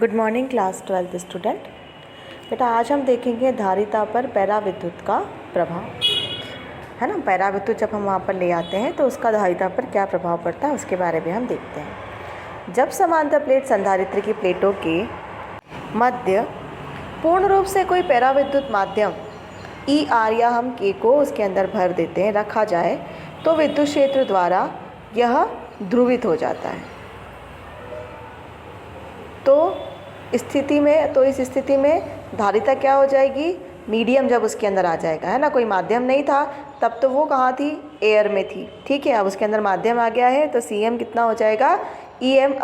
Good morning class 12th student. बेटा आज हम देखेंगे धारिता पर पैराविद्युत का प्रभाव, है ना। पैराविद्युत जब हम वहाँ पर ले आते हैं तो उसका धारिता पर क्या प्रभाव पड़ता है उसके बारे में हम देखते हैं। जब समांतर प्लेट संधारित्र की प्लेटों के मध्य पूर्ण रूप से कोई पैराविद्युत माध्यम ई आर या हम के को उसके अंदर भर देते हैं, रखा जाए, तो विद्युत क्षेत्र द्वारा यह ध्रुवित हो जाता है। इस स्थिति में धारिता क्या हो जाएगी, मीडियम जब उसके अंदर आ जाएगा, है ना। कोई माध्यम नहीं था तब तो वो कहाँ थी, एयर में थी, ठीक है। अब उसके अंदर माध्यम आ गया है तो सी एम कितना हो जाएगा, ई एम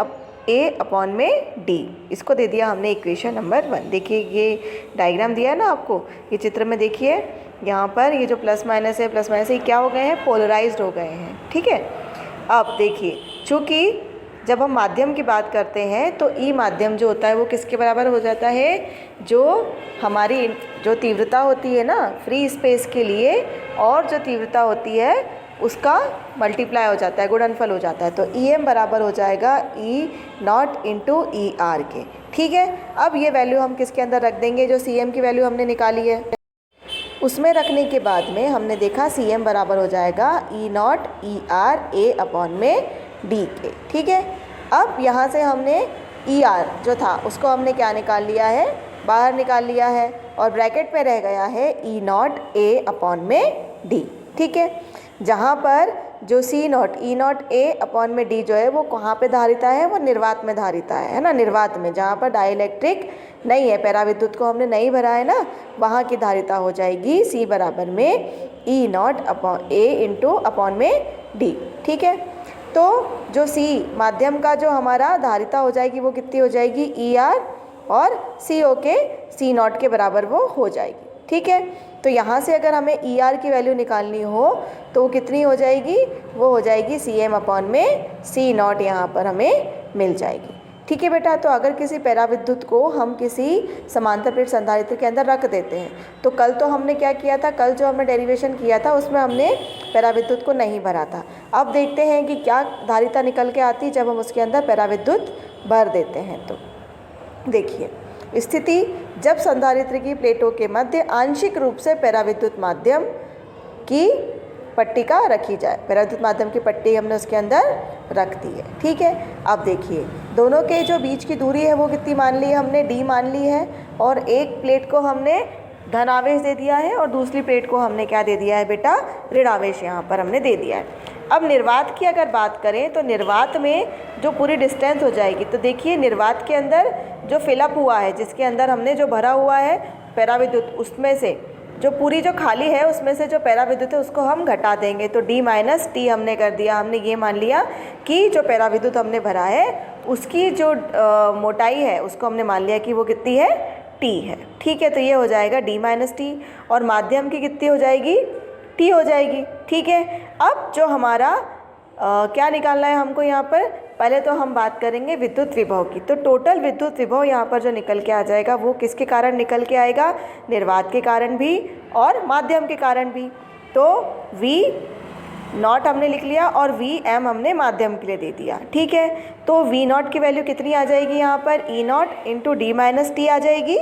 ए अपॉन में डी। इसको दे दिया हमने इक्वेशन नंबर 1। देखिए ये डायग्राम दिया है ना आपको, ये चित्र में देखिए यहाँ पर ये जो प्लस माइनस है ये क्या हो गए हैं, पोलराइज्ड हो गए हैं, ठीक है। अब देखिए चूँकि जब हम माध्यम की बात करते हैं तो ई माध्यम जो होता है वो किसके बराबर हो जाता है, जो हमारी जो तीव्रता होती है ना फ्री स्पेस के लिए, और जो तीव्रता होती है उसका मल्टीप्लाई हो जाता है, गुणनफल हो जाता है। तो ई एम बराबर हो जाएगा E naught into E R के, ठीक है। अब ये वैल्यू हम किसके अंदर रख देंगे, जो सी एम की वैल्यू हमने निकाली है उसमें रखने के बाद में हमने देखा सी एम बराबर हो जाएगा E naught E R A upon में डी के, ठीक है। अब यहाँ से हमने ई आर जो था उसको हमने क्या निकाल लिया है, बाहर निकाल लिया है, और ब्रैकेट में रह गया है ई नॉट ए अपॉन में डी, ठीक है। जहाँ पर जो C naught E naught A upon में डी जो है वो कहाँ पे धारिता है, वो निर्वात में धारिता है ना। निर्वात में जहाँ पर डाइलेक्ट्रिक नहीं है, पैराविद्युत को हमने नहीं भरा है ना, वहाँ की धारिता हो जाएगी सी बराबर में E naught upon A into upon में डी, ठीक है। तो जो सी माध्यम का जो हमारा धारिता हो जाएगी वो कितनी हो जाएगी, ई आर, और सी ओ के सी नॉट के बराबर वो हो जाएगी, ठीक है। तो यहाँ से अगर हमें ई आर की वैल्यू निकालनी हो तो वो कितनी हो जाएगी, वो हो जाएगी सी एम अपॉन में सी नॉट, यहाँ पर हमें मिल जाएगी, ठीक है बेटा। तो अगर किसी पैराविद्युत को हम किसी समांतर प्लेट संधारित्र के अंदर रख देते हैं, तो कल तो हमने क्या किया था, कल जो हमने डेरिवेशन किया था उसमें हमने पैराविद्युत को नहीं भरा था। अब देखते हैं कि क्या धारिता निकल के आती जब हम उसके अंदर पैराविद्युत भर देते हैं। तो देखिए स्थिति, जब संधारित्र की प्लेटों के मध्य आंशिक रूप से पैराविद्युत माध्यम की पट्टिका रखी जाए, पैराविद्युत माध्यम की पट्टी हमने उसके अंदर रख दी है, ठीक है। अब देखिए दोनों के जो बीच की दूरी है वो कितनी मान ली है हमने, डी मान ली है, और एक प्लेट को हमने धनावेश दे दिया है और दूसरी प्लेट को हमने क्या दे दिया है बेटा, ऋणावेश यहाँ पर हमने दे दिया है। अब निर्वात की अगर बात करें तो निर्वात में जो पूरी डिस्टेंस हो जाएगी, तो देखिए निर्वात के अंदर जो फिलअप हुआ है, जिसके अंदर हमने जो भरा हुआ है पैराविद्युत, उसमें से जो पूरी जो खाली है उसमें से जो पैराविद्युत है उसको हम घटा देंगे, तो डी माइनस टी हमने कर दिया। हमने ये मान लिया कि जो पैराविद्युत हमने भरा है उसकी जो मोटाई है उसको हमने मान लिया कि वो कितनी है, टी है, ठीक है। तो ये हो जाएगा डी माइनस टी, और माध्यम की कितनी हो जाएगी, टी हो जाएगी, ठीक है। अब जो हमारा क्या निकालना है हमको, यहाँ पर पहले तो हम बात करेंगे विद्युत विभव की। तो टोटल विद्युत विभव यहाँ पर जो निकल के आ जाएगा वो किसके कारण निकल के आएगा, निर्वात के कारण भी और माध्यम के कारण भी। तो वी नॉट हमने लिख लिया और वी एम हमने माध्यम के लिए दे दिया, ठीक है। तो वी नॉट की वैल्यू कितनी आ जाएगी यहाँ पर, E naught into D minus T आ जाएगी।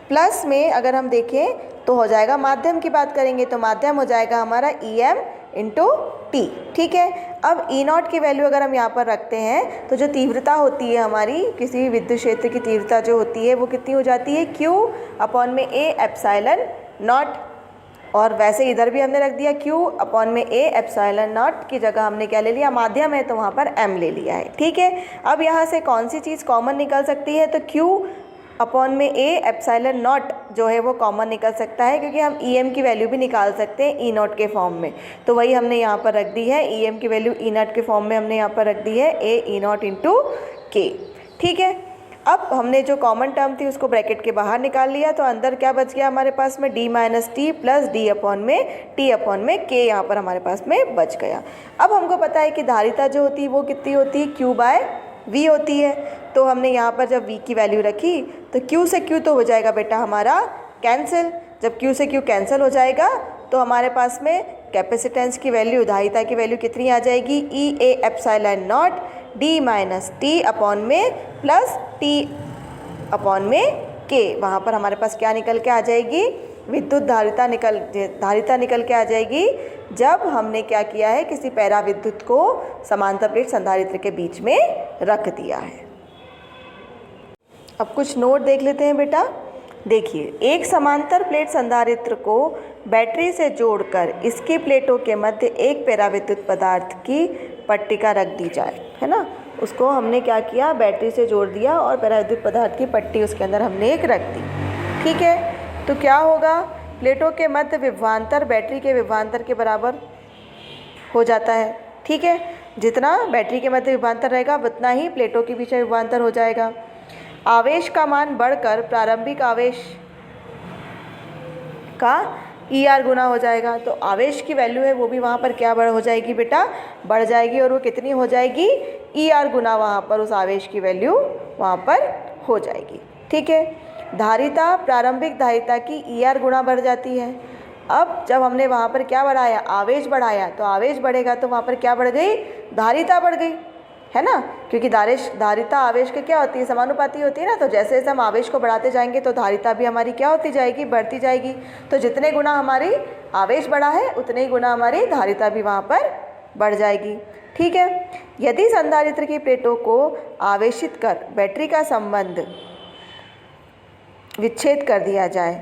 प्लस में अगर हम देखें तो हो जाएगा, माध्यम की बात करेंगे तो माध्यम हो जाएगा हमारा ई एम इंटू टी, ठीक है। अब ई नॉट की वैल्यू अगर हम यहाँ पर रखते हैं तो जो तीव्रता होती है हमारी किसी भी विद्युत क्षेत्र की तीव्रता जो होती है वो कितनी हो जाती है, क्यू अपॉन में ए एप्सिलॉन नॉट, और वैसे इधर भी हमने रख दिया क्यू अपॉन में ए एप्सिलॉन नॉट की जगह हमने क्या ले लिया, माध्यम है तो वहाँ पर एम ले लिया है, ठीक है। अब यहाँ से कौन सी चीज़ कॉमन निकल सकती है, तो क्यू अपॉन में ए एप्सिलॉन नॉट जो है वो कॉमन निकल सकता है, क्योंकि हम ई एम की वैल्यू भी निकाल सकते हैं ई नॉट के फॉर्म में, तो वही हमने यहाँ पर रख दी है। ई एम की वैल्यू ई नॉट के फॉर्म में हमने यहाँ पर रख दी है ए ई नॉट इंटू के, ठीक है। अब हमने जो कॉमन टर्म थी उसको ब्रैकेट के बाहर निकाल लिया, तो अंदर क्या बच गया हमारे पास में, D minus T plus D upon में टी अपॉन में के यहाँ पर हमारे पास में बच गया। अब हमको पता है कि धारिता जो होती है वो कितनी होती है, क्यू बाय वी होती है। तो हमने यहाँ पर जब वी की वैल्यू रखी तो क्यू से क्यू तो हो जाएगा बेटा हमारा कैंसिल। जब क्यू से क्यू कैंसिल हो जाएगा तो हमारे पास में कैपेसिटेंस की वैल्यू, धारिता की वैल्यू कितनी आ जाएगी, E A epsilon naught D minus T upon में प्लस टी अपॉन में के। वहाँ पर हमारे पास क्या निकल के आ जाएगी, विद्युत धारिता निकल के आ जाएगी जब हमने क्या किया है, किसी पैरा विद्युत को समांतर प्लेट संधारित्र के बीच में रख दिया है। अब कुछ नोट देख लेते हैं बेटा। देखिए, एक समांतर प्लेट संधारित्र को बैटरी से जोड़कर इसकी प्लेटों के मध्य एक पैराविद्युत पदार्थ की पट्टिका रख दी जाए, है ना। उसको हमने क्या किया, बैटरी से जोड़ दिया और पैराविद्युत पदार्थ की पट्टी उसके अंदर हमने एक रख दी। ठीक है, तो क्या होगा, प्लेटों के मध्य विभवांतर बैटरी के विभवांतर के बराबर हो जाता है। ठीक है, जितना बैटरी के मध्य विभवांतर रहेगा उतना ही प्लेटों के बीच में विभवांतर हो जाएगा। आवेश का मान बढ़कर प्रारंभिक आवेश का ER गुना हो जाएगा। तो आवेश की वैल्यू है वो भी वहाँ पर क्या हो जाएगी बेटा, बढ़ जाएगी। और वो कितनी हो जाएगी, ER गुना वहाँ पर उस आवेश की वैल्यू वहाँ पर हो जाएगी। ठीक है, धारिता प्रारंभिक धारिता की ER गुना बढ़ जाती है। अब जब हमने वहाँ पर क्या बढ़ाया, आवेश बढ़ाया, तो आवेश बढ़ेगा तो वहाँ पर क्या बढ़ गई, धारिता बढ़ गई, है ना। क्योंकि धारिता आवेश के क्या होती है, समानुपाती होती है ना। तो जैसे जैसे हम आवेश को बढ़ाते जाएंगे तो धारिता भी हमारी क्या होती जाएगी, बढ़ती जाएगी। तो जितने गुना हमारी आवेश बढ़ा है उतने ही गुना हमारी धारिता भी वहाँ पर बढ़ जाएगी। ठीक है, यदि संधारित्र की प्लेटों को आवेशित कर बैटरी का संबंध विच्छेद कर दिया जाए,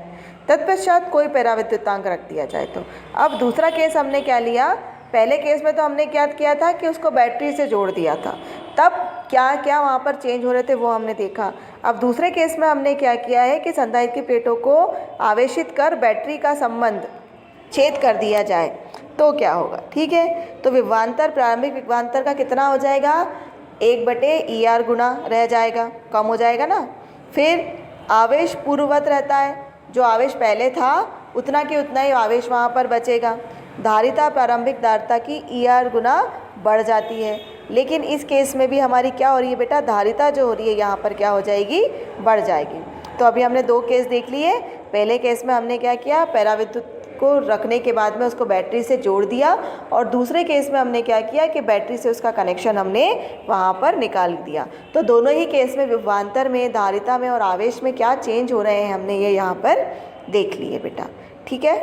तत्पश्चात कोई पैराविद्युतांक रख दिया जाए। तो अब दूसरा केस हमने क्या लिया, पहले केस में तो हमने क्या किया था कि उसको बैटरी से जोड़ दिया था, तब क्या क्या वहाँ पर चेंज हो रहे थे वो हमने देखा। अब दूसरे केस में हमने क्या किया है कि संधारित्र की प्लेटों को आवेशित कर बैटरी का संबंध छेद कर दिया जाए तो क्या होगा। ठीक है, तो विभवांतर प्रारंभिक विभवांतर का कितना हो जाएगा, 1/ER गुना रह जाएगा, कम हो जाएगा ना। फिर आवेश पूर्ववत रहता है, जो आवेश पहले था उतना कि उतना ही आवेश वहाँ पर बचेगा। धारिता प्रारंभिक धारिता की ER गुना बढ़ जाती है। लेकिन इस केस में भी हमारी क्या हो रही है बेटा, धारिता जो हो रही है यहाँ पर क्या हो जाएगी, बढ़ जाएगी। तो अभी हमने दो केस देख लिए। पहले केस में हमने क्या किया, पैराविद्युत को रखने के बाद में उसको बैटरी से जोड़ दिया, और दूसरे केस में हमने क्या किया कि बैटरी से उसका कनेक्शन हमने वहाँ पर निकाल दिया। तो दोनों ही केस में विभवांतर में, धारिता में और आवेश में क्या चेंज हो रहे हैं हमने ये यहाँ पर देख लिए बेटा। ठीक है।